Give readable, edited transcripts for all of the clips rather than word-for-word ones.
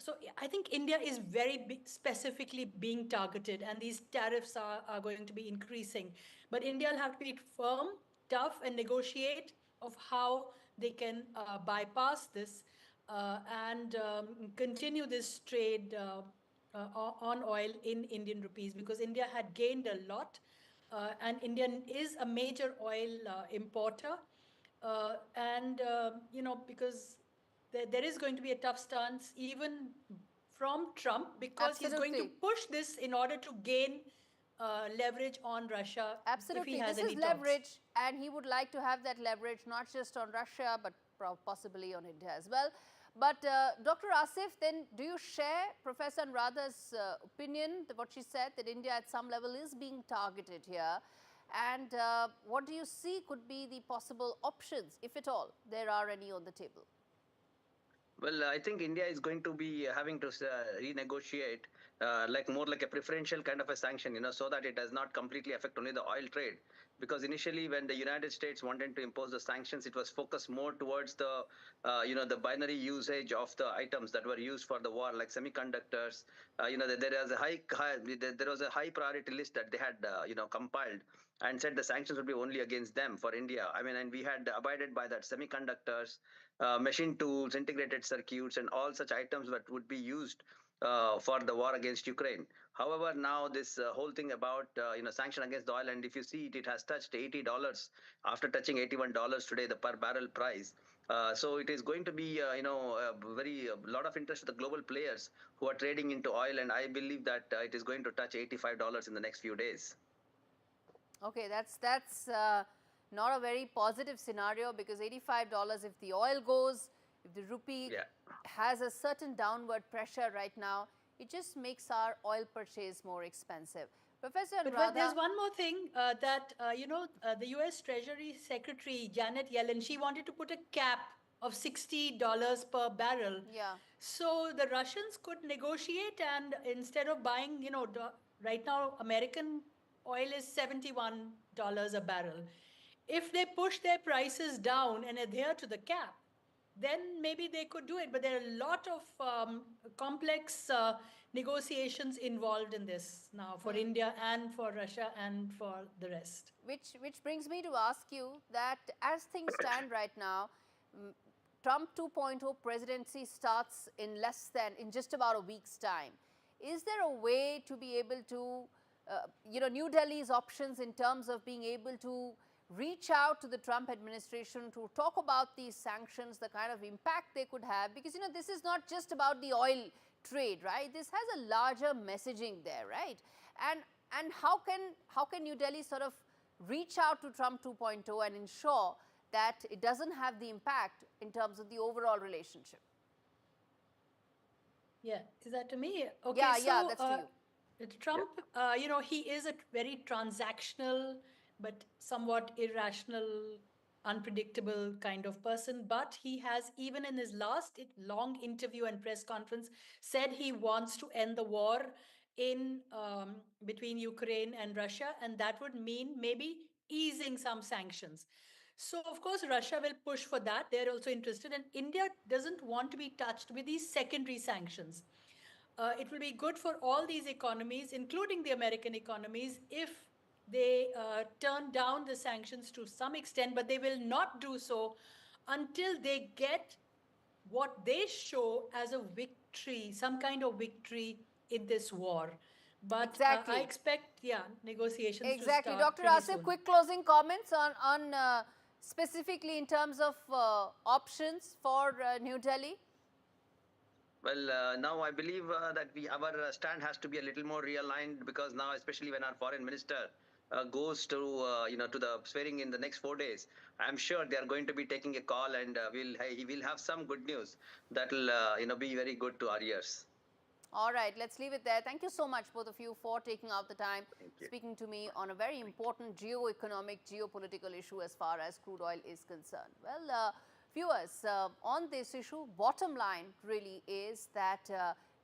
So I think India is very specifically being targeted, and these tariffs are going to be increasing. But India will have to be firm, tough, and negotiate of how they can bypass this and continue this trade on oil in Indian rupees, because India had gained a lot, and India is a major oil importer. Because there is going to be a tough stance even from Trump, because he's going to Absolutely. push this in order to gain leverage on Russia if he Absolutely. has This is any talks. leverage, and he would like to have that leverage not just on Russia, but possibly on India as well. But Dr. Asif, then do you share Professor Anuradha's opinion, what she said, that India at some level is being targeted here? And what do you see could be the possible options, if at all there are any on the table? Well, I think India is going to be having to renegotiate like more like a preferential kind of a sanction, so that it does not completely affect only the oil trade. Because initially, when the United States wanted to impose the sanctions, it was focused more towards the, the binary usage of the items that were used for the war, like semiconductors. There was a high priority list that they had, compiled, and said the sanctions would be only against them for India. I mean, and we had abided by that semiconductors, machine tools, integrated circuits, and all such items that would be used for the war against Ukraine. However, now this whole thing about sanction against the oil, and if you see it, it has touched $80 after touching $81 today, the per barrel price. So it is going to be a lot of interest to the global players who are trading into oil, and I believe that it is going to touch $85 in the next few days. Okay, that's not a very positive scenario, because $85, if the oil goes, if the rupee has a certain downward pressure right now, it just makes our oil purchase more expensive. Professor Anuradha, but there's one more thing that, the US Treasury Secretary Janet Yellen, she wanted to put a cap of $60 per barrel. Yeah. So the Russians could negotiate, and instead of buying, right now American oil is $71 a barrel. If they push their prices down and adhere to the cap, then maybe they could do it. But there are a lot of complex negotiations involved in this now for India and for Russia and for the rest. Which brings me to ask you that as things stand right now, Trump 2.0 presidency starts in just about a week's time. Is there a way to be able to, New Delhi's options in terms of being able to reach out to the Trump administration to talk about these sanctions, the kind of impact they could have? Because, this is not just about the oil trade, right? This has a larger messaging there, right? And how can New Delhi sort of reach out to Trump 2.0 and ensure that it doesn't have the impact in terms of the overall relationship? Yeah, is that to me? Okay, yeah, that's to you. Trump, he is a very transactional but somewhat irrational, unpredictable kind of person. But he has, even in his last long interview and press conference, said he wants to end the war in between Ukraine and Russia, and that would mean maybe easing some sanctions. So, of course, Russia will push for that. They're also interested, and India doesn't want to be touched with these secondary sanctions. It will be good for all these economies, including the American economies, if they turn down the sanctions to some extent, but they will not do so until they get what they show as a victory, some kind of victory in this war. But Exactly. I expect, negotiations to Exactly. start Dr. pretty Asif, soon. quick closing comments on specifically in terms of options for New Delhi? Well, now I believe that our stand has to be a little more realigned, because now, especially when our foreign minister goes to to the swearing in the next 4 days, I'm sure they are going to be taking a call, and he will have some good news that will be very good to our ears. All right, let's leave it there. Thank you so much, both of you, for taking out the time speaking to me on a very important geo-economic, geopolitical issue as far as crude oil is concerned. Well, viewers, on this issue, bottom line really is that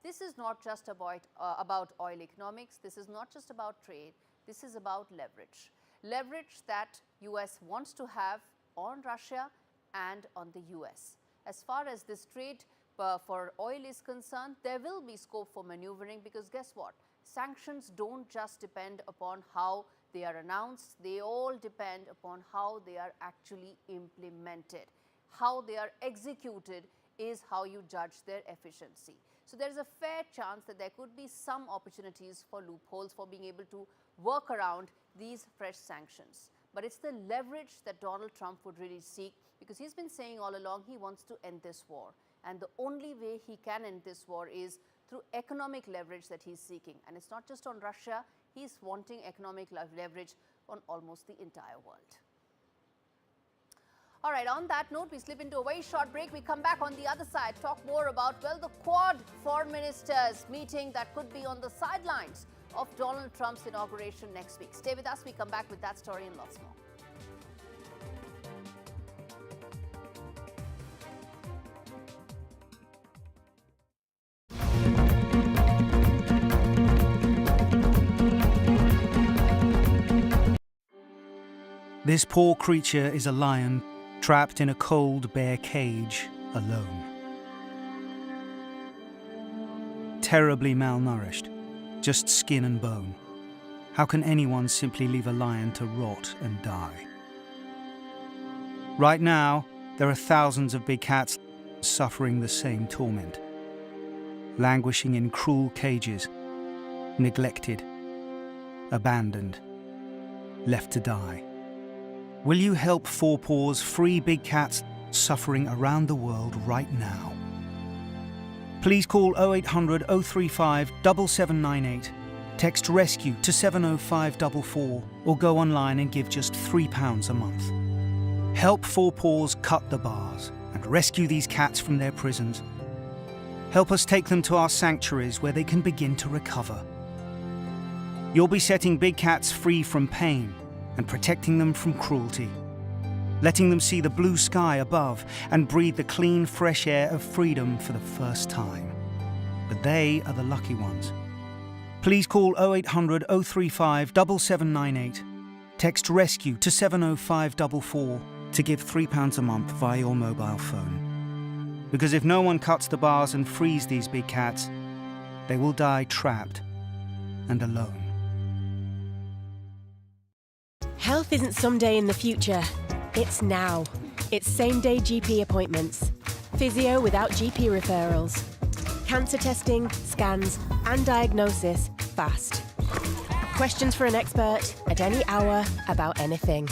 this is not just about oil economics. This is not just about trade. This is about leverage. Leverage that US wants to have on Russia and on the US. As far as this trade for oil is concerned, there will be scope for maneuvering, because guess what? Sanctions don't just depend upon how they are announced, they all depend upon how they are actually implemented. How they are executed is how you judge their efficiency. So there is a fair chance that there could be some opportunities for loopholes for being able to work around these fresh sanctions. But it's the leverage that Donald Trump would really seek, because he's been saying all along he wants to end this war. And the only way he can end this war is through economic leverage that he's seeking. And it's not just on Russia, he's wanting economic leverage on almost the entire world. All right, on that note, we slip into a very short break. We come back on the other side, talk more about, well, the Quad foreign ministers meeting that could be on the sidelines of Donald Trump's inauguration next week. Stay with us. We come back with that story and lots more. This poor creature is a lion, trapped in a cold, bare cage, alone. Terribly malnourished, just skin and bone. How can anyone simply leave a lion to rot and die? Right now, there are thousands of big cats suffering the same torment, languishing in cruel cages, neglected, abandoned, left to die. Will you help Four Paws free big cats suffering around the world right now? Please call 0800 035 7798, text RESCUE to 70544, or go online and give just £3 a month. Help Four Paws cut the bars and rescue these cats from their prisons. Help us take them to our sanctuaries where they can begin to recover. You'll be setting big cats free from pain and protecting them from cruelty, letting them see the blue sky above and breathe the clean, fresh air of freedom for the first time. But they are the lucky ones. Please call 0800 035 7798, text RESCUE to 70544 to give £3 a month via your mobile phone. Because if no one cuts the bars and frees these big cats, they will die trapped and alone. Health isn't someday in the future, it's now. It's same-day GP appointments, physio without GP referrals, cancer testing, scans and diagnosis fast. Questions for an expert at any hour about anything.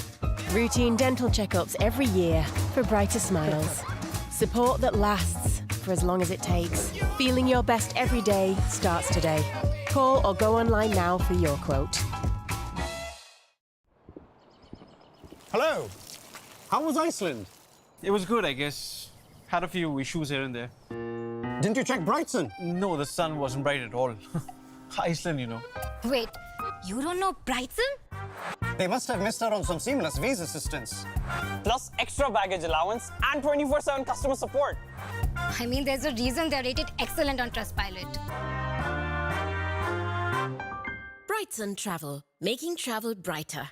Routine dental checkups every year for brighter smiles. Support that lasts for as long as it takes. Feeling your best every day starts today. Call or go online now for your quote. Hello. How was Iceland? It was good, I guess. Had a few issues here and there. Didn't you check Brighton? No, the sun wasn't bright at all. Iceland, you know. Wait, you don't know Brighton? They must have missed out on some seamless visa assistance. Plus extra baggage allowance and 24/7 customer support. I mean, there's a reason they're rated excellent on Trustpilot. Brighton Travel, making travel brighter.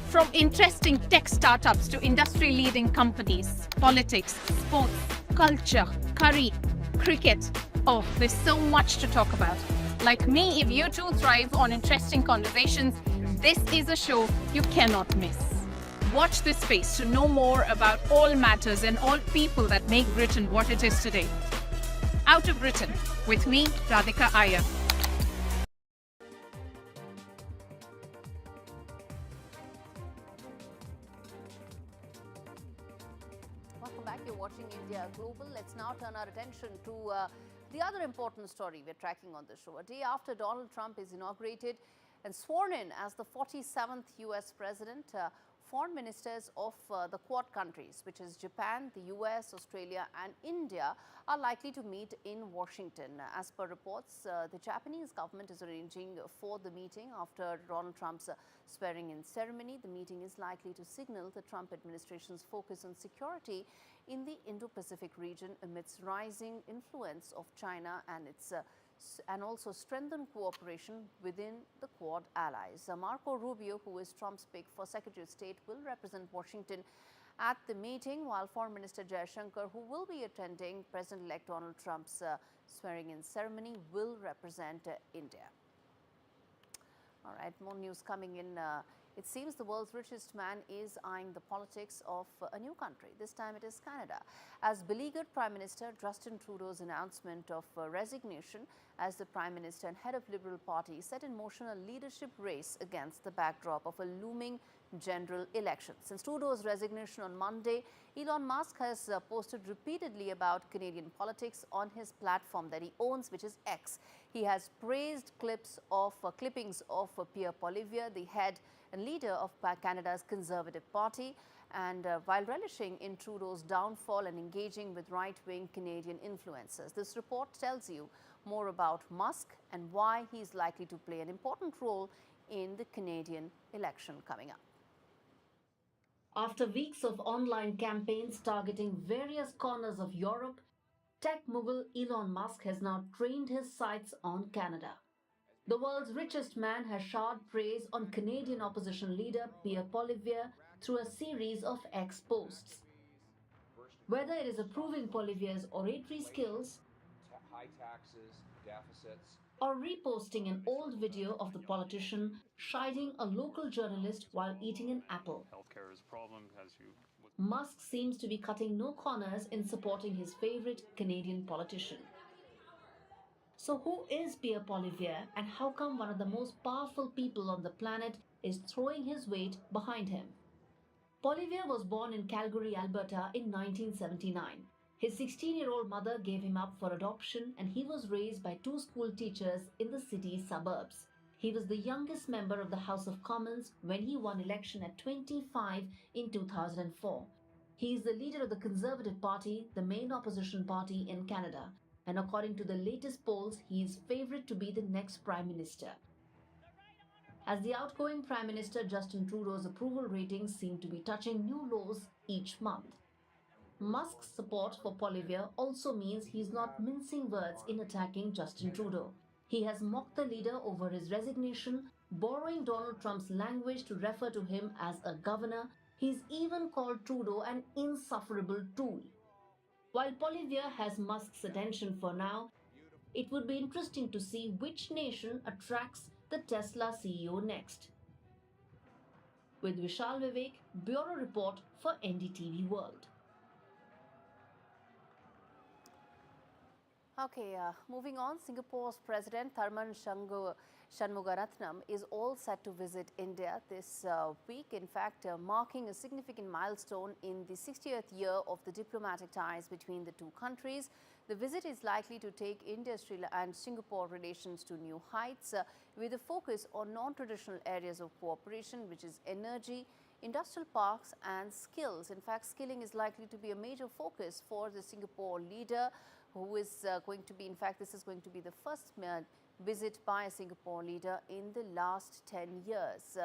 From interesting tech startups to industry-leading companies, politics, sports, culture, curry, cricket. Oh, there's so much to talk about. Like me, if you too thrive on interesting conversations, this is a show you cannot miss. Watch this space to know more about all matters and all people that make Britain what it is today. Out of Britain, with me, Radhika Iyer. Welcome back. You're watching India Global. Let's now turn our attention to the other important story we're tracking on the show. A day after Donald Trump is inaugurated and sworn in as the 47th US president, foreign ministers of the Quad countries, which is Japan, the US, Australia and India, are likely to meet in Washington. As per reports, the Japanese government is arranging for the meeting after Donald Trump's swearing-in ceremony. The meeting is likely to signal the Trump administration's focus on security in the Indo-Pacific region amidst rising influence of China and its and also strengthen cooperation within the Quad allies. Marco Rubio, who is Trump's pick for Secretary of State, will represent Washington At the meeting, while Foreign Minister Jaishankar, who will be attending President-elect Donald Trump's swearing-in ceremony, will represent India. All right, more news coming in. It seems the world's richest man is eyeing the politics of a new country. This time it is Canada, as beleaguered Prime Minister Justin Trudeau's announcement of resignation as the Prime Minister and head of Liberal Party set in motion a leadership race against the backdrop of a looming general election. Since Trudeau's resignation on Monday, Elon Musk has posted repeatedly about Canadian politics on his platform that he owns, which is X. He has praised clippings of Pierre Poilievre, the head and leader of Canada's Conservative Party, and while relishing in Trudeau's downfall and engaging with right-wing Canadian influencers. This report tells you more about Musk and why he's likely to play an important role in the Canadian election coming up. After weeks of online campaigns targeting various corners of Europe, tech mogul Elon Musk has now trained his sights on Canada. The world's richest man has showered praise on Canadian opposition leader Pierre Poilievre through a series of X posts. Whether it is approving Poilievre's oratory skills, high taxes, deficits, or reposting an old video of the politician chiding a local journalist while eating an apple, healthcare is a problem, as you... Musk seems to be cutting no corners in supporting his favorite Canadian politician. So who is Pierre Poilievre, and how come one of the most powerful people on the planet is throwing his weight behind him? Poilievre was born in Calgary, Alberta in 1979. His 16-year-old mother gave him up for adoption, and he was raised by two school teachers in the city's suburbs. He was the youngest member of the House of Commons when he won election at 25 in 2004. He is the leader of the Conservative Party, the main opposition party in Canada, and according to the latest polls, he is favourite to be the next Prime Minister. As the outgoing Prime Minister Justin Trudeau's approval ratings seem to be touching new lows each month. Musk's support for Poilievre also means he's not mincing words in attacking Justin Trudeau. He has mocked the leader over his resignation, borrowing Donald Trump's language to refer to him as a governor. He's even called Trudeau an insufferable tool. While Poilievre has Musk's attention for now, it would be interesting to see which nation attracts the Tesla CEO next. With Vishal Vivek, Bureau Report for NDTV World. Okay, moving on, Singapore's President Tharman Shanmugaratnam is all set to visit India this week, in fact, marking a significant milestone in the 60th year of the diplomatic ties between the two countries. The visit is likely to take India and Singapore relations to new heights, with a focus on non-traditional areas of cooperation, which is energy, industrial parks and skills. In fact, skilling is likely to be a major focus for the Singapore leader, who is going to be, in fact, this is going to be the first visit by a Singapore leader in the last 10 years.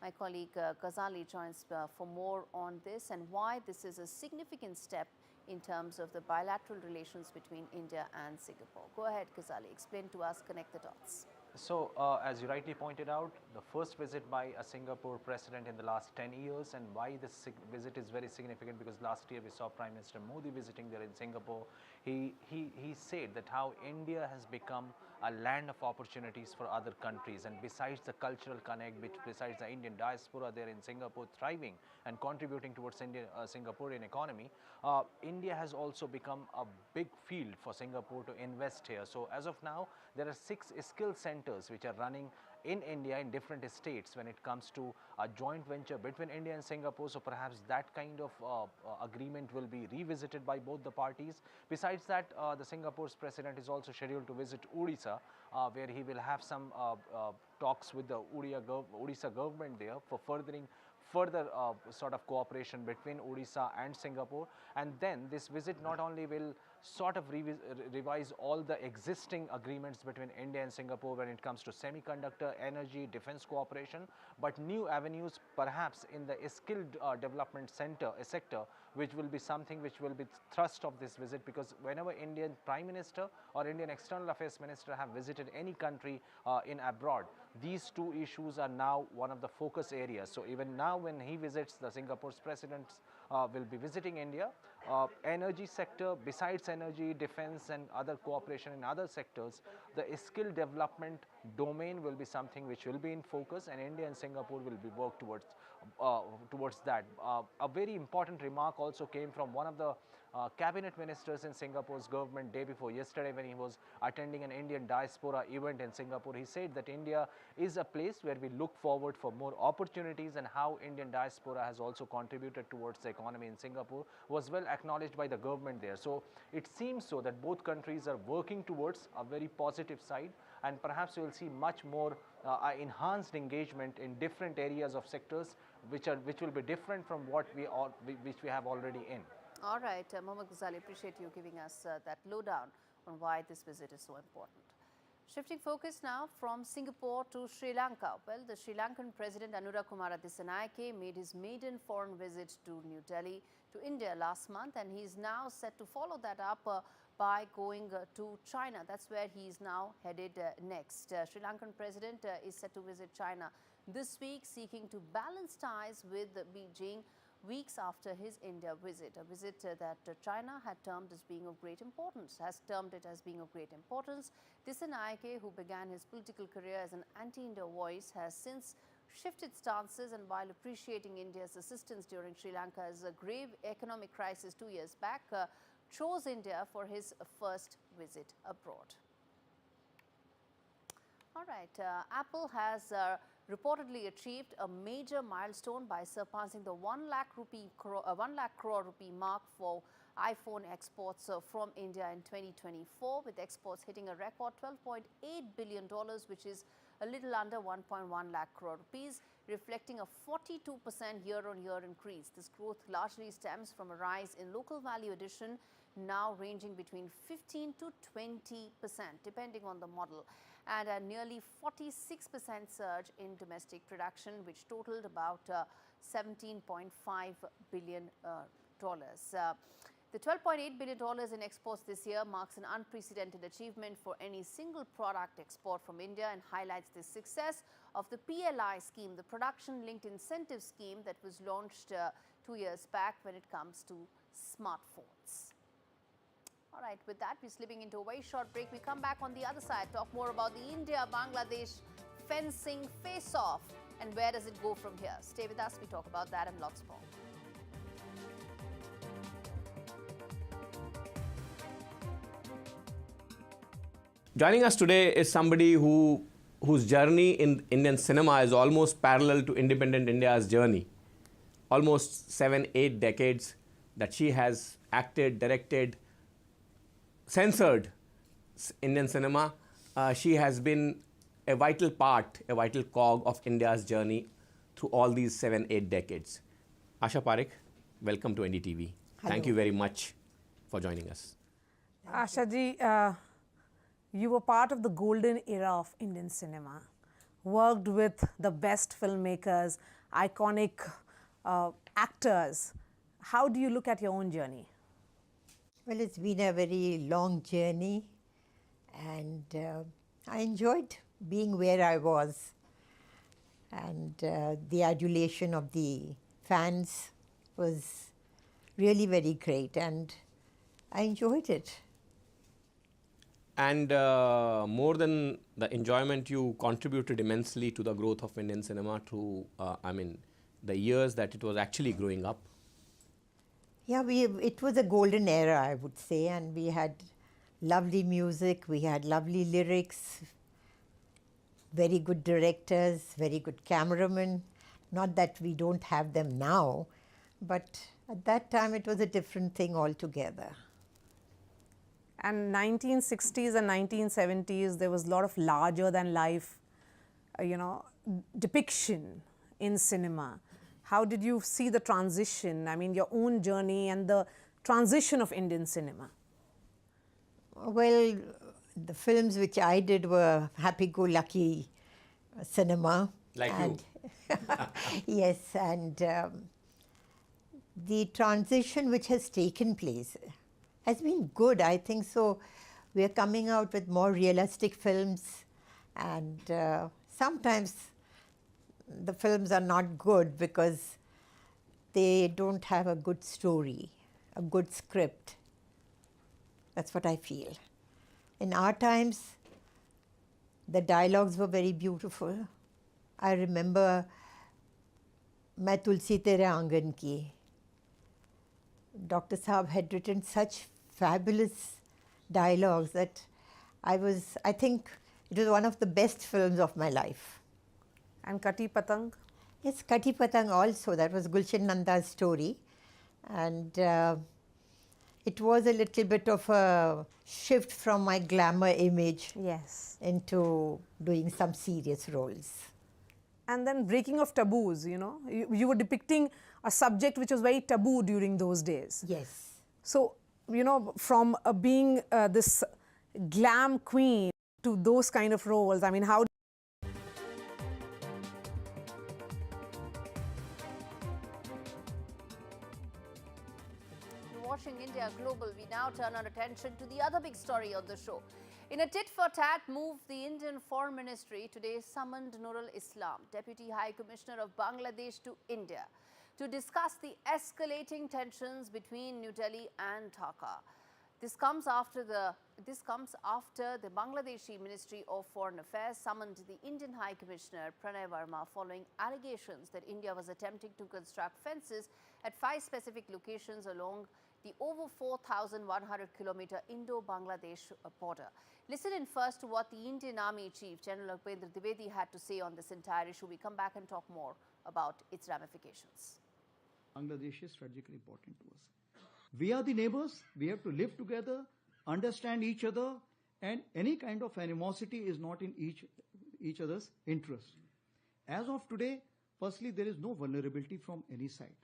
My colleague Ghazali joins for more on this and why this is a significant step in terms of the bilateral relations between India and Singapore. Go ahead, Ghazali, explain to us, connect the dots. So, as you rightly pointed out, the first visit by a Singapore president in the last 10 years, and why this visit is very significant, because last year we saw Prime Minister Modi visiting there in Singapore. He said that how India has become a land of opportunities for other countries, and besides the cultural connect, besides the Indian diaspora there in Singapore thriving and contributing towards Singaporean economy, India has also become a big field for Singapore to invest here. So as of now, there are 6 skill centers which are running in India in different states when it comes to a joint venture between India and Singapore. So perhaps that kind of agreement will be revisited by both the parties. Besides that, the Singapore's president is also scheduled to visit Odisha, where he will have some talks with the Odisha government there for further sort of cooperation between Odisha and Singapore. And then this visit not only will sort of revise all the existing agreements between India and Singapore when it comes to semiconductor, energy, defense cooperation, but new avenues perhaps in the skill development sector, which will be something which will be thrust of this visit, because whenever Indian Prime Minister or Indian External Affairs Minister have visited any country in abroad, these two issues are now one of the focus areas. So even now when he visits, the Singapore's president will be visiting India. Energy sector, besides energy, defense and other cooperation in other sectors, the skill development domain will be something which will be in focus, and India and Singapore will be worked towards that. A very important remark also came from one of the cabinet ministers in Singapore's government day before yesterday when he was attending an Indian diaspora event in Singapore. He said that India is a place where we look forward for more opportunities, and how Indian diaspora has also contributed towards the economy in Singapore was well acknowledged by the government there. So it seems so that both countries are working towards a very positive side, and perhaps we will see much more enhanced engagement in different areas of sectors which will be different from what which we have already in. All right, Mohammad Ghazali, appreciate you giving us that lowdown on why this visit is so important. Shifting focus now from Singapore to Sri Lanka. Well, the Sri Lankan President Anura Kumara Dissanayake made his maiden foreign visit to New Delhi to India last month, and he's now set to follow that up by going to China. That's where he's now headed next. Sri Lankan President is set to visit China this week, seeking to balance ties with Beijing weeks after his India visit, a visit that China had termed as being of great importance, Dissanayake, who began his political career as an anti-India voice, has since shifted stances, and while appreciating India's assistance during Sri Lanka's grave economic crisis 2 years back, chose India for his first visit abroad. All right, Apple has reportedly achieved a major milestone by surpassing the 1 lakh crore rupee mark for iPhone exports from India in 2024, with exports hitting a record $12.8 billion, which is a little under 1.1 lakh crore rupees, reflecting a 42% year-on-year increase. This growth largely stems from a rise in local value addition, now ranging between 15 to 20%, depending on the model, and a nearly 46% surge in domestic production, which totaled about $17.5 billion. The $12.8 billion in exports this year marks an unprecedented achievement for any single product export from India, and highlights the success of the PLI scheme, the Production Linked Incentive Scheme that was launched 2 years back when it comes to smartphones. All right, with that, we're slipping into a very short break. We come back on the other side, talk more about the India-Bangladesh fencing face-off, and where does it go from here. Stay with us, we talk about that and lots more. Joining us today is somebody whose journey in Indian cinema is almost parallel to independent India's journey. Almost 7-8 decades that she has acted, directed, censored Indian cinema. She has been a vital part, a vital cog of India's journey through all these 7-8 decades. Asha Parekh, welcome to NDTV. Hello. Thank you very much for joining us. Asha ji, you were part of the golden era of Indian cinema, worked with the best filmmakers, iconic actors. How do you look at your own journey? Well, it's been a very long journey, and I enjoyed being where I was, and the adulation of the fans was really very great, and I enjoyed it. And more than the enjoyment, you contributed immensely to the growth of Indian cinema through, the years that it was actually growing up. Yeah, it was a golden era, I would say, and we had lovely music, we had lovely lyrics, very good directors, very good cameramen. Not that we don't have them now, but at that time it was a different thing altogether. And 1960s and 1970s, there was a lot of larger than life, depiction in cinema. How did you see the transition? I mean, your own journey and the transition of Indian cinema? Well, the films which I did were happy-go-lucky cinema. Like and you. Yes, and the transition which has taken place has been good. I think so. We are coming out with more realistic films, and sometimes the films are not good because they don't have a good story, a good script. That's what I feel. In our times, the dialogues were very beautiful. I remember "Main Tulsi Tere Aangan Ki." Dr. Saab had written such fabulous dialogues that I think it was one of the best films of my life. And Kati Patang? Yes, Kati Patang also. That was Gulshan Nanda's story. And it was a little bit of a shift from my glamour image into doing some serious roles. And then breaking of taboos, you know. You were depicting a subject which was very taboo during those days. Yes. So, you know, from being this glam queen to those kind of roles, I mean, how... Watching India Global, we now turn our attention to the other big story on the show. In a tit-for-tat move, the Indian Foreign Ministry today summoned Nural Islam, Deputy High Commissioner of Bangladesh, to India to discuss the escalating tensions between New Delhi and Dhaka. This comes after the Bangladeshi Ministry of Foreign Affairs summoned the Indian High Commissioner Pranay Verma following allegations that India was attempting to construct fences at 5 specific locations along the over 4,100-kilometer Indo-Bangladesh border. Listen in first to what the Indian Army Chief General Dwivedi had to say on this entire issue. We come back and talk more about its ramifications. Bangladesh is strategically important to us. We are the neighbors. We have to live together, understand each other, and any kind of animosity is not in each other's interest. As of today, firstly, there is no vulnerability from any side.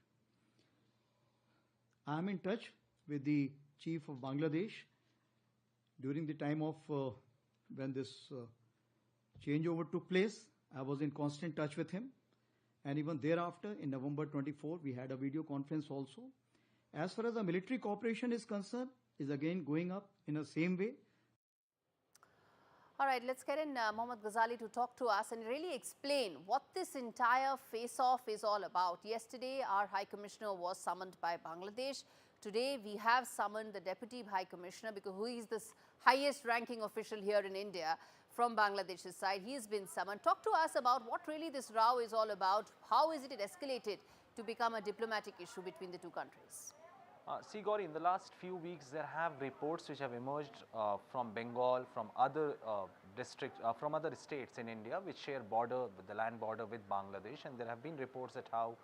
I am in touch with the Chief of Bangladesh during the time of when this changeover took place. I was in constant touch with him. And even thereafter, in November 24, we had a video conference also. As far as the military cooperation is concerned, is again going up in the same way. All right, let's get in Mohammad Ghazali to talk to us and really explain what this entire face-off is all about. Yesterday, our High Commissioner was summoned by Bangladesh. Today, we have summoned the Deputy High Commissioner, because who is this highest ranking official here in India from Bangladesh's side. He has been summoned. Talk to us about what really this row is all about. How is it escalated to become a diplomatic issue between the two countries? See, Gaurie, in the last few weeks, there have reports which have emerged from Bengal, from other districts, from other states in India, which share border, the land border with Bangladesh, and there have been reports that how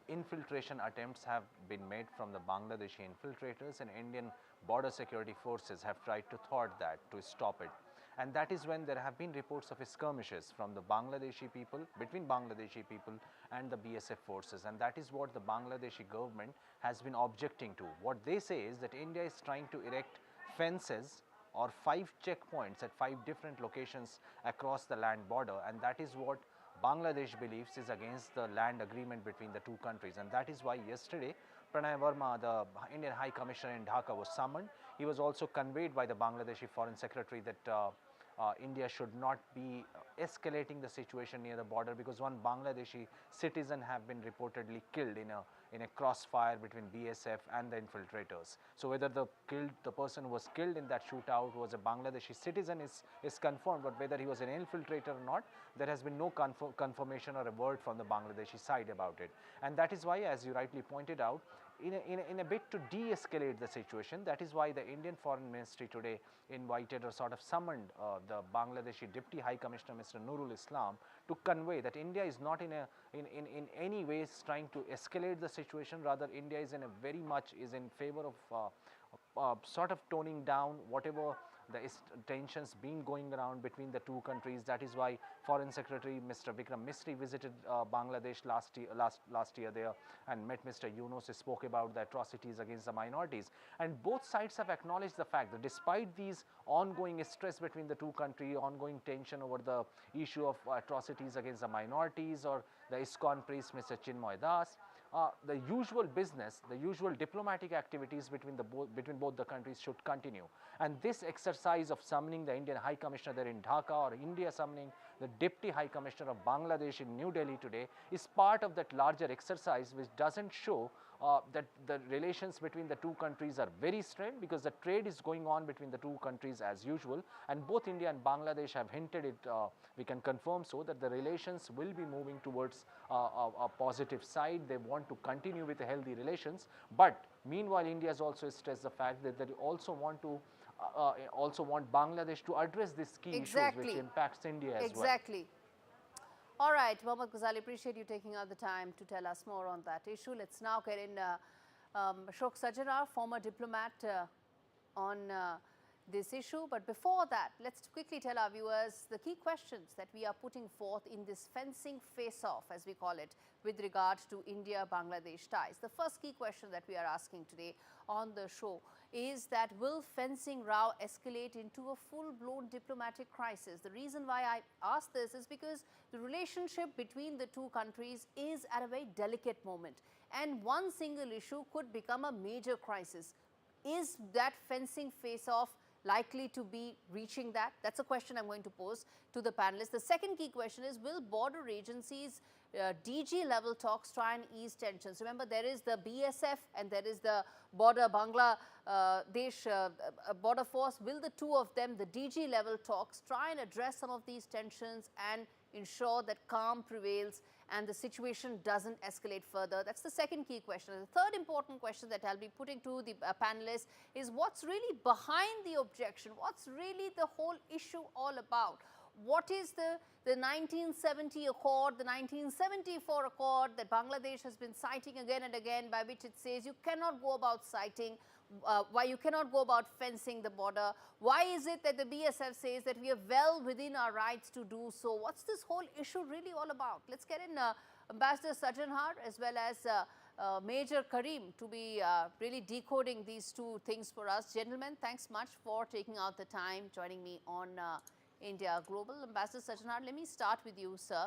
infiltration attempts have been made from the Bangladeshi infiltrators, and Indian border security forces have tried to thwart that, to stop it. And that is when there have been reports of skirmishes from the Bangladeshi people, between Bangladeshi people and the BSF forces, and that is what the Bangladeshi government has been objecting to. What they say is that India is trying to erect fences or 5 checkpoints at 5 different locations across the land border, and that is what Bangladesh believes is against the land agreement between the two countries. And that is why yesterday Pranay Verma, the Indian High Commissioner in Dhaka, was summoned. He was also conveyed by the Bangladeshi Foreign Secretary that India should not be escalating the situation near the border, because one Bangladeshi citizen have been reportedly killed in a crossfire between BSF and the infiltrators. So whether the person who was killed in that shootout was a Bangladeshi citizen is confirmed, but whether he was an infiltrator or not, there has been no confirmation or a word from the Bangladeshi side about it. And that is why, as you rightly pointed out, in a bid to de-escalate the situation, that is why the Indian Foreign Ministry today invited or sort of summoned the Bangladeshi Deputy High Commissioner, Mr. Nural Islam, to convey that India is not in any ways trying to escalate the situation. Rather, India is very much in favor of sort of toning down whatever tensions been going around between the two countries. That is why Foreign Secretary Mr. Vikram Misri visited Bangladesh last year there and met Mr. Yunus, spoke about the atrocities against the minorities. And both sides have acknowledged the fact that despite these ongoing stress between the two countries, ongoing tension over the issue of atrocities against the minorities or the ISKCON priest Mr. Chinmoy Das, the usual business, the usual diplomatic activities between both the countries should continue. And this exercise of summoning the Indian High Commissioner there in Dhaka, or India summoning the Deputy High Commissioner of Bangladesh in New Delhi today, is part of that larger exercise, which doesn't show that the relations between the two countries are very strained, because the trade is going on between the two countries as usual, and both India and Bangladesh have hinted it, we can confirm so, that the relations will be moving towards a positive side. They want to continue with the healthy relations, but meanwhile India has also stressed the fact that they also want Bangladesh to address these key issues which impacts India as well. Exactly. All right, Mohammad Ghazali, appreciate you taking out the time to tell us more on that issue. Let's now get in Ashok Sajjanar, former diplomat, on this issue. But before that, let's quickly tell our viewers the key questions that we are putting forth in this fencing face-off, as we call it, with regard to India-Bangladesh ties. The first key question that we are asking today on the show is that will fencing row escalate into a full-blown diplomatic crisis? The reason why I ask this is because the relationship between the two countries is at a very delicate moment, and one single issue could become a major crisis. Is that fencing face-off likely to be reaching that? That's a question I'm going to pose to the panelists. The second key question is, will border agencies DG level talks try and ease tensions? Remember, there is the BSF and there is the border Bangladesh border force. Will the two of them, the DG level talks, try and address some of these tensions and ensure that calm prevails and the situation doesn't escalate further? That's the second key question. And the third important question that I'll be putting to the panelists is, what's really behind the objection? What's really the whole issue all about? What is the 1970 accord, the 1974 accord that Bangladesh has been citing again and again, by which it says you cannot go about citing, why you cannot go about fencing the border? Why is it that the BSF says that we are well within our rights to do so? What's this whole issue really all about? Let's get in Ambassador Sajjanar as well as Major Karim to be really decoding these two things for us. Gentlemen, thanks much for taking out the time, joining me on India Global. Ambassador Sajjanar, let me start with you, sir.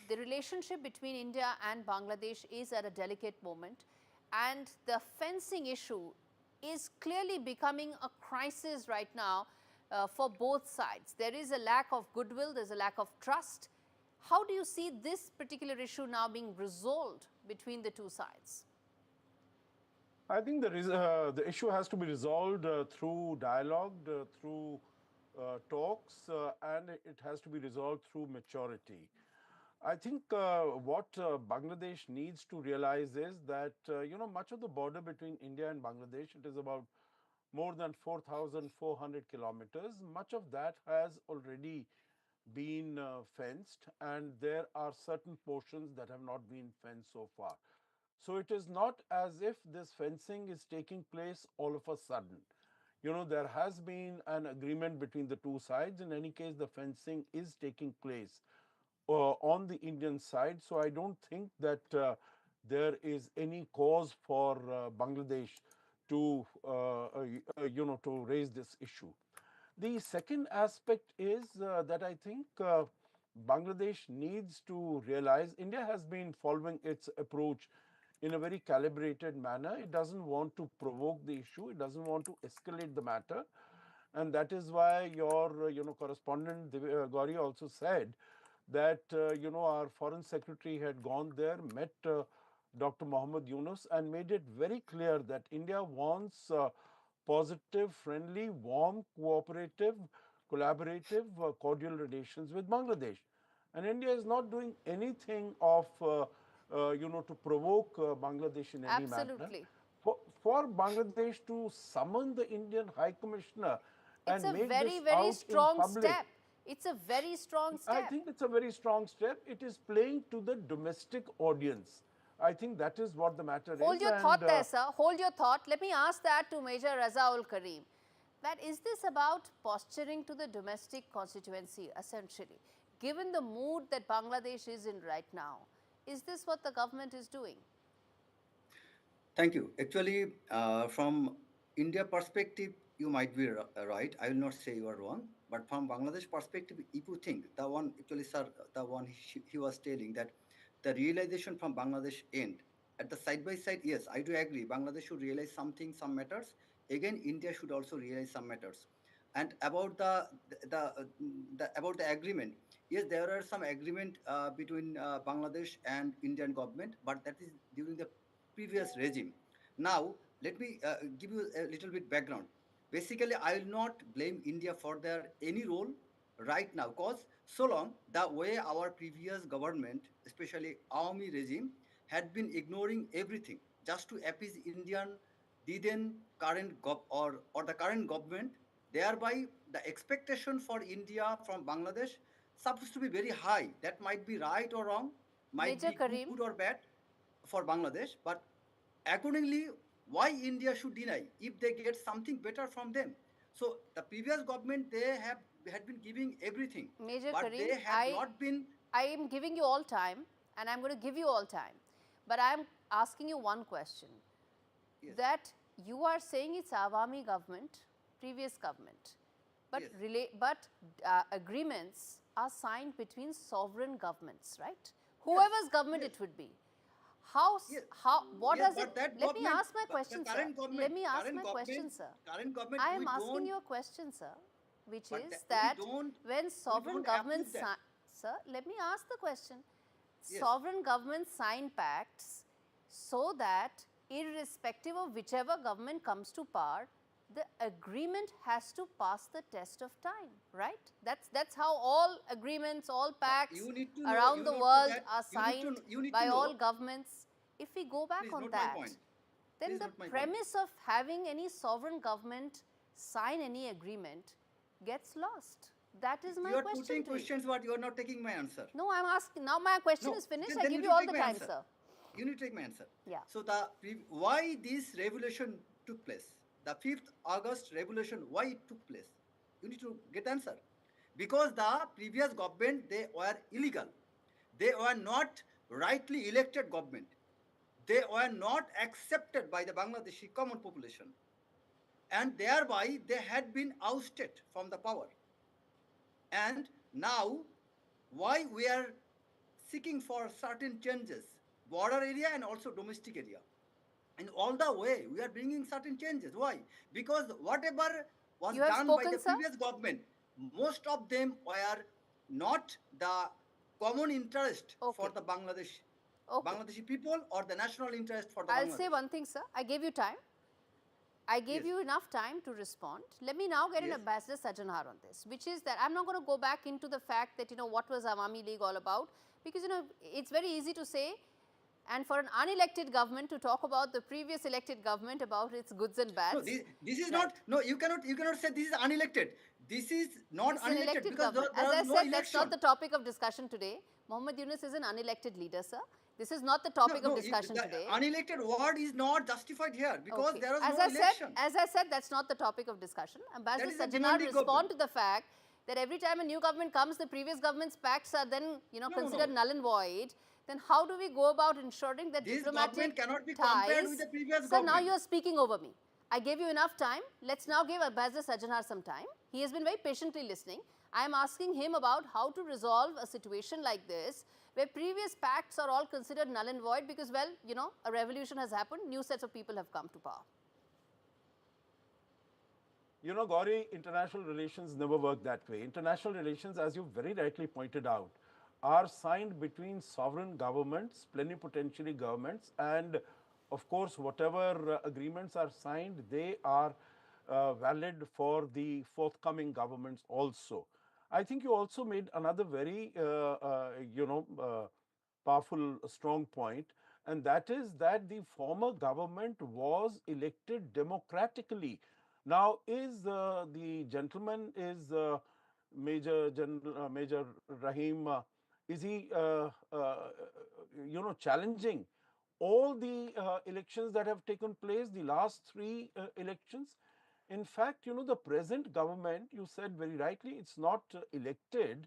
The relationship between India and Bangladesh is at a delicate moment, and the fencing issue is clearly becoming a crisis right now for both sides. There is a lack of goodwill, there's a lack of trust. How do you see this particular issue now being resolved between the two sides? I think the issue has to be resolved through dialogue, through talks, and it has to be resolved through maturity. I think what Bangladesh needs to realize is that, much of the border between India and Bangladesh, it is about more than 4,400 kilometers. Much of that has already been fenced, and there are certain portions that have not been fenced so far. So it is not as if this fencing is taking place all of a sudden. There has been an agreement between the two sides. In any case, the fencing is taking place on the Indian side. So I don't think that there is any cause for Bangladesh to, to raise this issue. The second aspect is that I think Bangladesh needs to realize India has been following its approach in a very calibrated manner. It doesn't want to provoke the issue. It doesn't want to escalate the matter. And that is why your correspondent Gaurie also said that our foreign secretary had gone there, met Dr. Mohammed Yunus, and made it very clear that India wants positive, friendly, warm, cooperative, collaborative, cordial relations with Bangladesh. And India is not doing anything of to provoke Bangladesh in any manner. Absolutely. For Bangladesh to summon the Indian High Commissioner and make very, this very out strong in public, step. It's a very strong step. I think it's a very strong step. It is playing to the domestic audience. I think that is what the matter is. Hold your thought there, sir. Hold your thought. Let me ask that to Major Razaul Karim. that is this about posturing to the domestic constituency essentially? Given the mood that Bangladesh is in right now, is this what the government is doing? Thank you. Actually, from India perspective, you might be right. I will not say you are wrong. But from Bangladesh perspective, if you think the one actually, sir, the one he was telling that the realization from Bangladesh end at the side by side, yes, I do agree. Bangladesh should realize something, some matters. Again, India should also realize some matters. And about the agreement, yes, there are some agreement between Bangladesh and Indian government, but that is during the previous regime. Now, let me give you a little bit background. Basically, I will not blame India for their any role right now, because so long the way our previous government, especially Army regime, had been ignoring everything just to appease Indian, the then current or the current government, thereby the expectation for India from Bangladesh supposed to be very high. That might be right or wrong, might Major be Karim, good or bad for Bangladesh, but accordingly, why India should deny if they get something better from them? So the previous government, they had been giving everything, Major but Karim, they had not been. I am giving you all time, and I'm going to give you all time, but I am asking you one question. Yes. That you are saying it's Awami government, previous government, but Yes. agreements are signed between sovereign governments, right? Whoever's government it would be. What does it, let me ask my question, sir. Let me ask my question, sir. Current government, I am we asking don't, you a question, sir, which but is we that don't- when sovereign don't governments, approve that. sir, let me ask the question. Yes. Sovereign governments sign pacts so that irrespective of whichever government comes to power, the agreement has to pass the test of time, right? That's how all agreements, all pacts You need to know, around the for world that, are signed you need by to know. all governments. If we go back Please on note my that, point. then Please the note my point. premise of having any sovereign government sign any agreement gets lost. That is my You are question putting to you. questions, but you are not taking my answer. No, I'm asking, now my question No, is finished. then I you give need you to all take the my time, answer. sir. You need to take my answer. Yeah. So why this revolution took place? The 5th August revolution, why it took place? You need to get answer. Because the previous government, they were illegal. They were not rightly elected government. They were not accepted by the Bangladeshi common population. And thereby they had been ousted from the power. And now, why we are seeking for certain changes, border area and also domestic area. In all the way, we are bringing certain changes. Why? Because whatever was You have done by spoken, the sir? previous government, most of them were not the common interest for the Bangladeshi people or the national interest for the I'll Bangladesh. say one thing, sir. I gave you time. I gave you enough time to respond. Let me now get an Ambassador Sajjanhar on this, which is that I'm not going to go back into the fact that, what was Awami League all about, because, it's very easy to say, and for an unelected government to talk about the previous elected government about its goods and bads. No, this is not. No, you cannot say this is unelected. This is not It's an unelected elected because government. there As I was no said, election. that's not the topic of discussion today. Mohammed Yunus is an unelected leader, sir. This is not the topic of discussion today. Unelected word is not justified here because there was as no I election. As I said, that's not the topic of discussion. Ambassador That is a Sajjanhar demanding respond to the fact that every time a new government comes, the previous government's pacts are then, considered null and void. Then how do we go about ensuring that This diplomatic government cannot be ties? compared with the previous Sir, government. now you are speaking over me. I gave you enough time. Let's now give Ambassador Sajjanhar some time. He has been very patiently listening. I am asking him about how to resolve a situation like this, where previous pacts are all considered null and void because, well, a revolution has happened, new sets of people have come to power. Gaurie, international relations never work that way. International relations, as you very rightly pointed out, are signed between sovereign governments, plenipotentiary governments, and of course, whatever agreements are signed, they are valid for the forthcoming governments also. I think you also made another very, powerful, strong point, and that is that the former government was elected democratically. Now, is the gentleman is Major Rahim? Is he, challenging all the elections that have taken place, the last 3 elections? In fact, the present government, you said very rightly, it's not elected.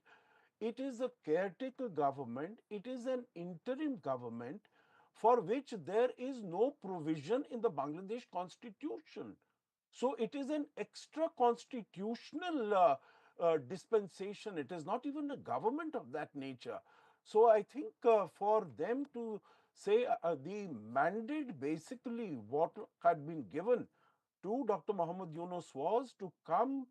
It is a caretaker government. It is an interim government for which there is no provision in the Bangladesh constitution. So it is an extra constitutional dispensation. It is not even a government of that nature. So I think for them to say the mandate, basically what had been given to Dr. Muhammad Yunus was to come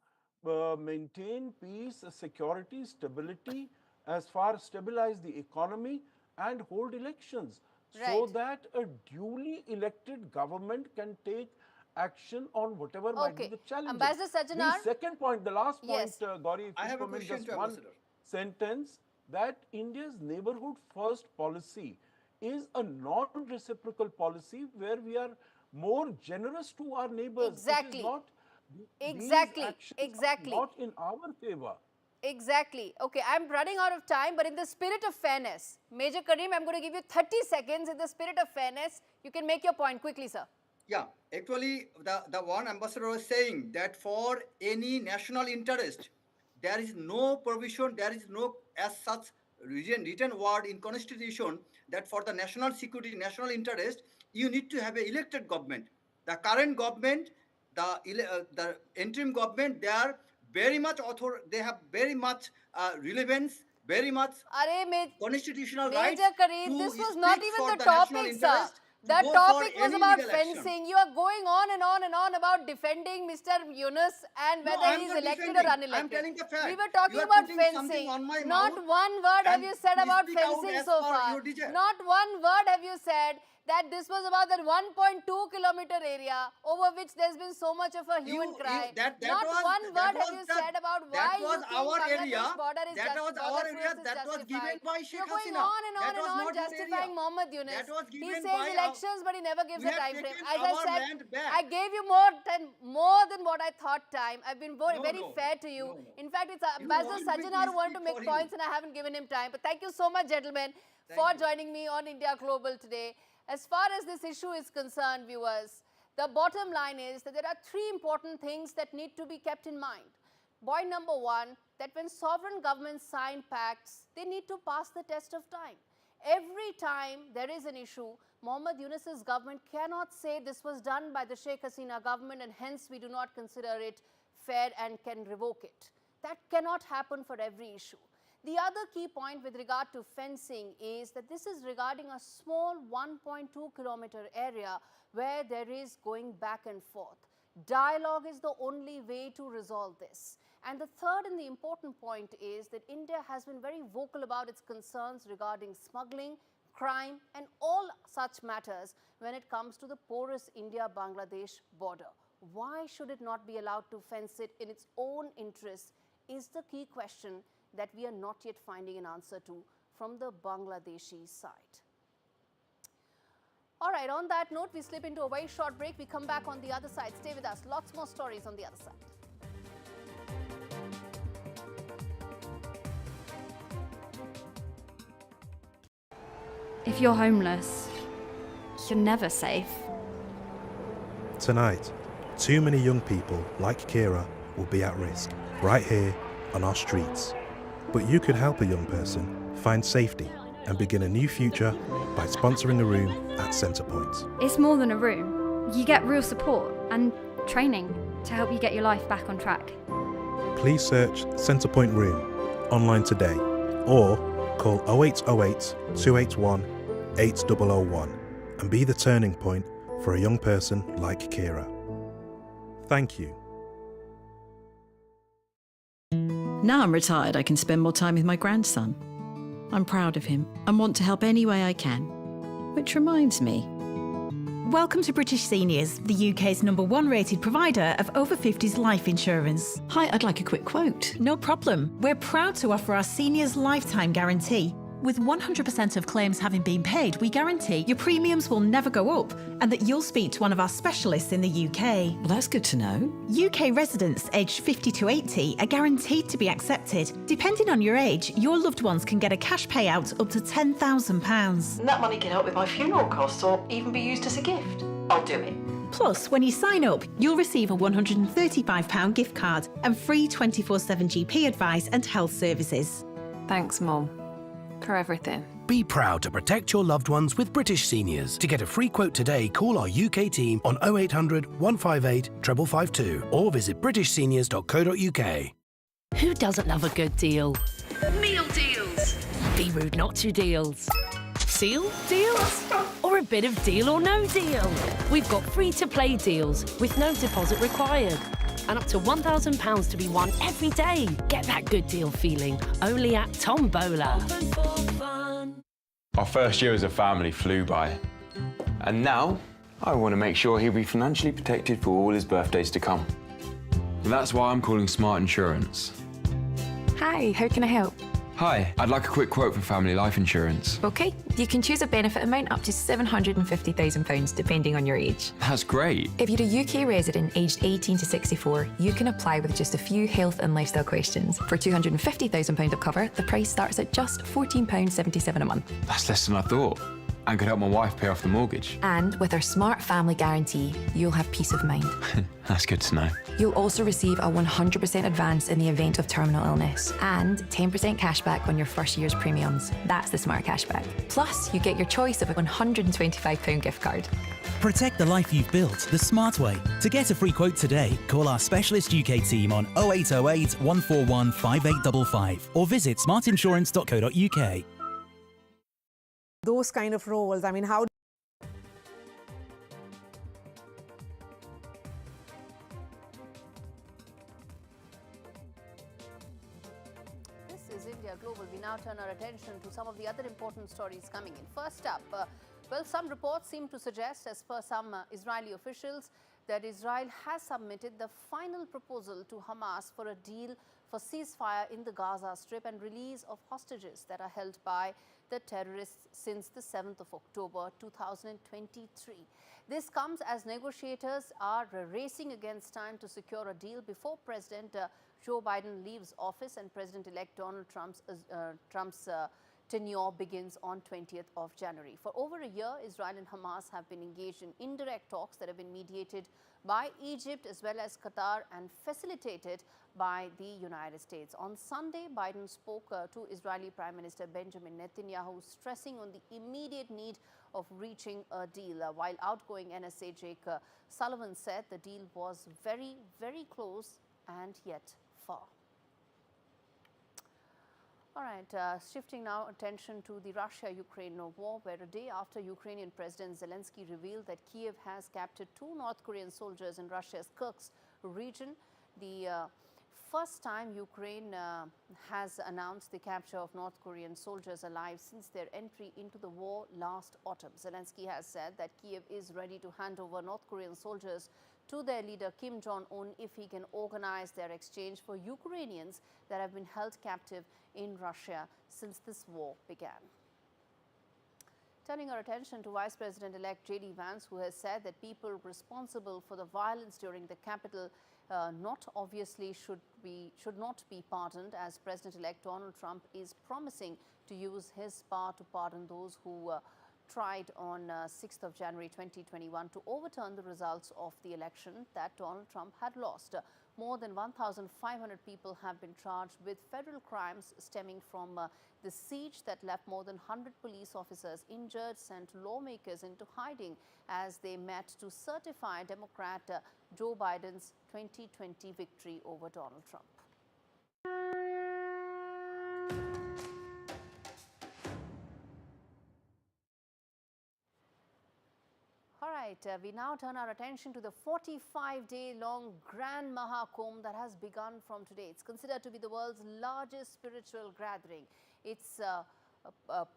maintain peace, security, stability, as far stabilize the economy and hold elections so that a duly elected government can take action on whatever might be the challenges. Ambassador Sajjanar? The second point, the last point, Yes. Gaurie, if I you have a permit question just to one Ambassador. sentence, that India's neighborhood first policy is a non-reciprocal policy where we are more generous to our neighbors. Exactly. It is not, Exactly. these actions Exactly. are not in our favor. Exactly. Okay, I'm running out of time, but in the spirit of fairness, Major Karim, I'm going to give you 30 seconds. In the spirit of fairness, you can make your point quickly, sir. Yeah, actually, the one ambassador was saying that for any national interest, there is no provision, there is no as such written word in constitution that for the national security, national interest, you need to have an elected government. The current government, the interim government, they are very much they have very much relevance, very much constitutional rights. Major Karim, this was not even the topic, sir. The topic was about fencing. You are going on and on and on about defending Mr. Yunus and whether he's elected or unelected. I'm telling the fact. We were talking about fencing. Not one word have you said about fencing so far. Not one word have you said that this was about that 1.2 kilometer area over which there's been so much of a hue and cry. Not one word have you said about why you think Bangladesh border is that was our area. That was given by Sheikh Hasina. You're going on and on and on justifying Muhammad Yunus. He says elections, but he never gives a time frame. As I said, I gave you more than what I thought time. I've been very fair to you. In fact, it's Ambassador Sajjanar who wanted to make points and I haven't given him time. But thank you so much, gentlemen, for joining me on India Global today. As far as this issue is concerned, viewers, the bottom line is that there are three important things that need to be kept in mind. Point number one, that when sovereign governments sign pacts, they need to pass the test of time. Every time there is an issue, Muhammad Yunus's government cannot say this was done by the Sheikh Hasina government and hence we do not consider it fair and can revoke it. That cannot happen for every issue. The other key point with regard to fencing is that this is regarding a small 1.2 kilometer area where there is going back and forth. Dialogue is the only way to resolve this. And the third and the important point is that India has been very vocal about its concerns regarding smuggling, crime and all such matters when it comes to the porous India-Bangladesh border. Why should it not be allowed to fence it in its own interest is the key question that we are not yet finding an answer to from the Bangladeshi side. All right, on that note, we slip into a very short break. We come back on the other side. Stay with us. Lots more stories on the other side. If you're homeless, you're never safe. Tonight, too many young people like Kira will be at risk right here on our streets. But you could help a young person find safety and begin a new future by sponsoring a room at Centrepoint. It's more than a room. You get real support and training to help you get your life back on track. Please search Centrepoint Room online today or call 0808 281 8001 and be the turning point for a young person like Kira. Thank you. Now I'm retired, I can spend more time with my grandson. I'm proud of him and want to help any way I can. Which reminds me. Welcome to British Seniors, the UK's #1 rated provider of over 50s life insurance. Hi, I'd like a quick quote. No problem. We're proud to offer our seniors lifetime guarantee. With 100% of claims having been paid, we guarantee your premiums will never go up and that you'll speak to one of our specialists in the UK. Well, that's good to know. UK residents aged 50 to 80 are guaranteed to be accepted. Depending on your age, your loved ones can get a cash payout up to £10,000. And that money can help with my funeral costs or even be used as a gift. I'll do it. Plus, when you sign up, you'll receive a £135 gift card and free 24/7 GP advice and health services. Thanks, Mum, for everything. Be proud to protect your loved ones with British Seniors. To get a free quote today, call our UK team on 0800 158 552 or visit britishseniors.co.uk. Who doesn't love a good deal? Meal deals. Be rude not to deals. Seal deals? Or a bit of deal or no deal? We've got free-to-play deals with no deposit required. And up to £1,000 to be won every day. Get that good deal feeling only at Tombola. Our first year as a family flew by. And now, I want to make sure he'll be financially protected for all his birthdays to come. That's why I'm calling Smart Insurance. Hi, how can I help? Hi, I'd like a quick quote for family life insurance. OK, you can choose a benefit amount up to £750,000 depending on your age. That's great. If you're a UK resident aged 18 to 64, you can apply with just a few health and lifestyle questions. For £250,000 of cover, the price starts at just £14.77 a month. That's less than I thought. And could help my wife pay off the mortgage. And with our Smart Family Guarantee, you'll have peace of mind. That's good to know. You'll also receive a 100% advance in the event of terminal illness and 10% cashback on your first year's premiums. That's the Smart Cashback. Plus, you get your choice of a £125 gift card. Protect the life you've built the smart way. To get a free quote today, call our specialist UK team on 0808 141 5855 or visit smartinsurance.co.uk. Those kind of roles, I mean, how... This is India Global. We now turn our attention to some of the other important stories coming in. First up, well, some reports seem to suggest, as per some Israeli officials, that Israel has submitted the final proposal to Hamas for a deal for ceasefire in the Gaza Strip and release of hostages that are held by the terrorists since the 7th of October 2023. This comes as negotiators are racing against time to secure a deal before President Joe Biden leaves office and President-elect Donald Trump's tenure begins on 20th of January. For over a year, Israel and Hamas have been engaged in indirect talks that have been mediated by Egypt as well as Qatar and facilitated by the United States. On Sunday, Biden spoke to Israeli Prime Minister Benjamin Netanyahu, stressing on the immediate need of reaching a deal. While outgoing NSA Jake Sullivan said the deal was very, very close and yet far. All right, shifting now attention to the Russia-Ukraine war, where a day after Ukrainian President Zelensky revealed that Kiev has captured 2 North Korean soldiers in Russia's Kursk region, the first time Ukraine has announced the capture of North Korean soldiers alive since their entry into the war last autumn. Zelensky has said that Kiev is ready to hand over North Korean soldiers to their leader Kim Jong-un if he can organize their exchange for Ukrainians that have been held captive in Russia since this war began. Turning our attention to Vice President-elect J.D. Vance, who has said that people responsible for the violence during the Capitol should not be pardoned, as President-elect Donald Trump is promising to use his power to pardon those who tried on 6th of January 2021 to overturn the results of the election that Donald Trump had lost. More than 1,500 people have been charged with federal crimes stemming from the siege that left more than 100 police officers injured, sent lawmakers into hiding as they met to certify Democrat Joe Biden's 2020 victory over Donald Trump. We now turn our attention to the 45-day-long Grand Maha Kumbh that has begun from today. It's considered to be the world's largest spiritual gathering. It's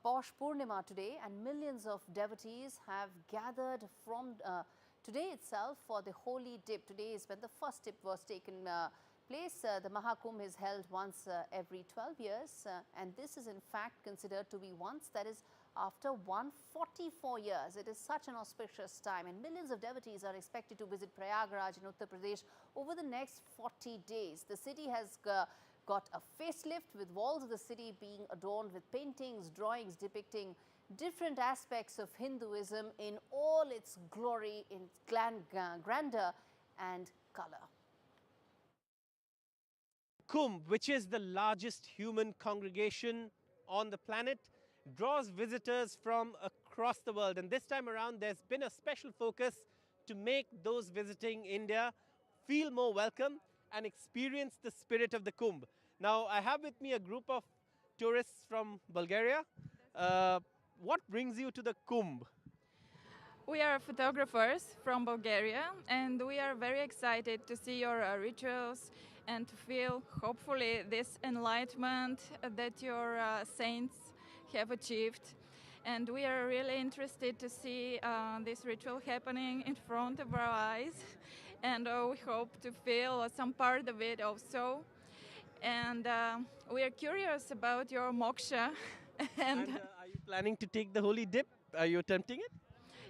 Posh Purnima today, and millions of devotees have gathered from today itself for the holy dip. Today is when the first dip was taken place. The Maha Kumbh is held once every 12 years, and this is in fact considered to be once, that is, after 144 years. It is such an auspicious time, and millions of devotees are expected to visit Prayagraj in Uttar Pradesh over the next 40 days. The city has got a facelift, with walls of the city being adorned with paintings, drawings depicting different aspects of Hinduism in all its glory, in grandeur and color. Kumbh, which is the largest human congregation on the planet, draws visitors from across the world. And this time around, there's been a special focus to make those visiting India feel more welcome and experience the spirit of the Kumbh. Now, I have with me a group of tourists from Bulgaria. What brings you to the Kumbh? We are photographers from Bulgaria, and we are very excited to see your rituals and to feel, hopefully, this enlightenment that your saints have achieved. And we are really interested to see this ritual happening in front of our eyes, and we hope to feel some part of it also. And we are curious about your moksha. And are you planning to take the holy dip? Are you attempting it?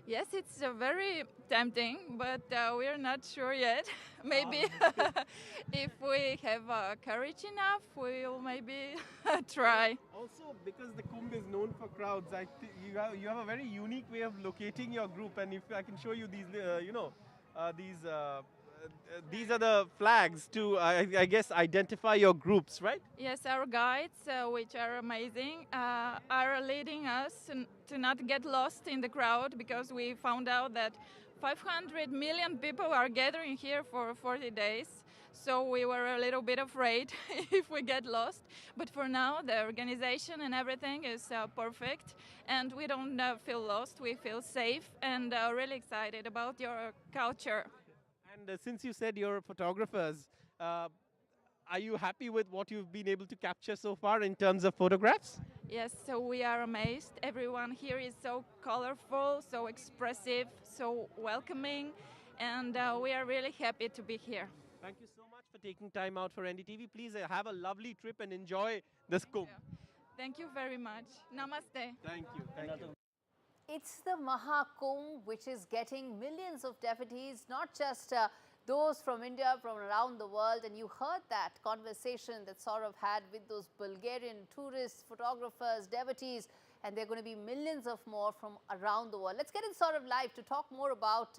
Yes, it's very tempting, but we are not sure yet. Maybe if we have courage enough, we'll maybe try. Also, because the Kumbh is known for crowds, I think you have a very unique way of locating your group. And if I can show you these, these are the flags to, I guess, identify your groups, right? Yes, our guides, which are amazing, are leading us to not get lost in the crowd, because we found out that 500 million people are gathering here for 40 days. So we were a little bit afraid if we get lost. But for now, the organization and everything is perfect. And we don't feel lost, we feel safe, and really excited about your culture. And since you said you're photographers, are you happy with what you've been able to capture so far in terms of photographs? Yes, so we are amazed. Everyone here is so colorful, so expressive, so welcoming, and we are really happy to be here. Thank you so much for taking time out for NDTV. Please have a lovely trip and enjoy this Kumbh. Thank you very much. Namaste. Thank you. Thank you. It's the Maha Kumbh, which is getting millions of devotees, not just those from India, from around the world. And you heard that conversation that Saurav had with those Bulgarian tourists, photographers, devotees, and there are going to be millions of more from around the world. Let's get in Saurav live to talk more about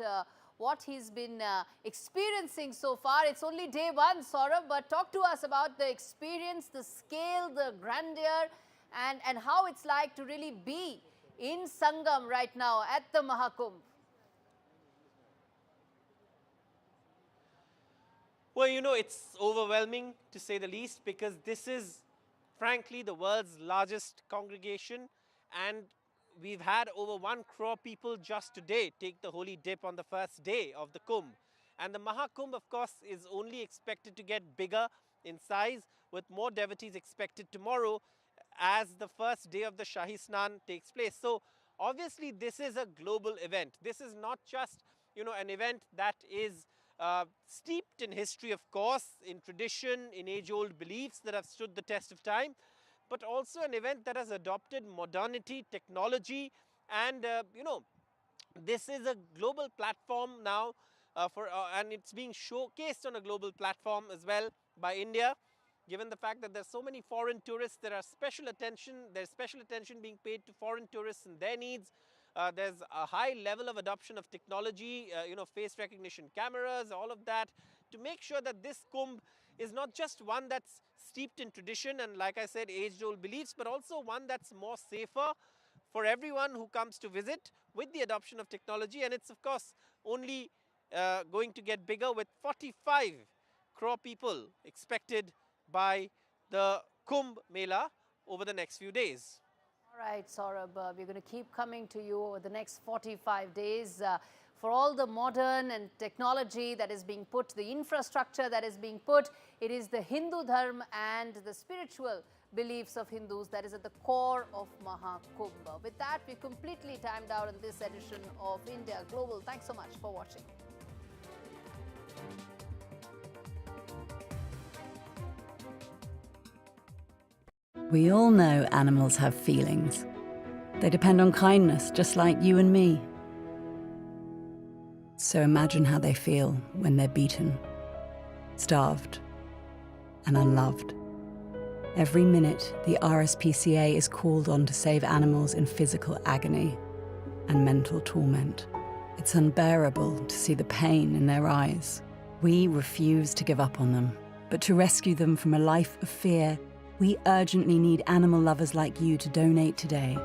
what he's been experiencing so far. It's only day one, Saurav, but talk to us about the experience, the scale, the grandeur, and how it's like to really be in Sangam right now at the Maha Kumbh. Well, you know, it's overwhelming to say the least, because this is frankly the world's largest congregation, and we've had over 1 crore people just today take the holy dip on the first day of the Kumbh. And the Maha Kumbh, of course, is only expected to get bigger in size, with more devotees expected tomorrow as the first day of the Shahi Snan takes place. So obviously this is a global event. This is not just, you know, an event that is steeped in history, of course, in tradition, in age-old beliefs that have stood the test of time, but also an event that has adopted modernity, technology, and you know, this is a global platform now and it's being showcased on a global platform as well by India. Given the fact that there's so many foreign tourists, there's special attention being paid to foreign tourists and their needs. There's a high level of adoption of technology, you know, face recognition cameras, all of that, to make sure that this Kumbh is not just one that's steeped in tradition and, like I said, age-old beliefs, but also one that's more safer for everyone who comes to visit with the adoption of technology. And it's, of course, only going to get bigger, with 45 crore people expected by the Kumbh Mela over the next few days. All right, Saurabh, we're going to keep coming to you over the next 45 days for all the modern and technology that is being put, the infrastructure that is being put. It is the Hindu Dharma and the spiritual beliefs of Hindus that is at the core of Maha Kumbh. With that, we're completely timed out in this edition of India Global. Thanks so much for watching. We all know animals have feelings. They depend on kindness, just like you and me. So imagine how they feel when they're beaten, starved, and unloved. Every minute, the RSPCA is called on to save animals in physical agony and mental torment. It's unbearable to see the pain in their eyes. We refuse to give up on them, but to rescue them from a life of fear, we urgently need animal lovers like you to donate today.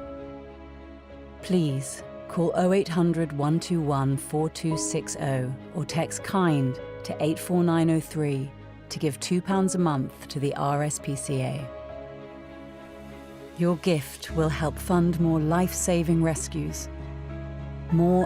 Please call 0800 121 4260 or text KIND to 84903 to give £2 a month to the RSPCA. Your gift will help fund more life-saving rescues, more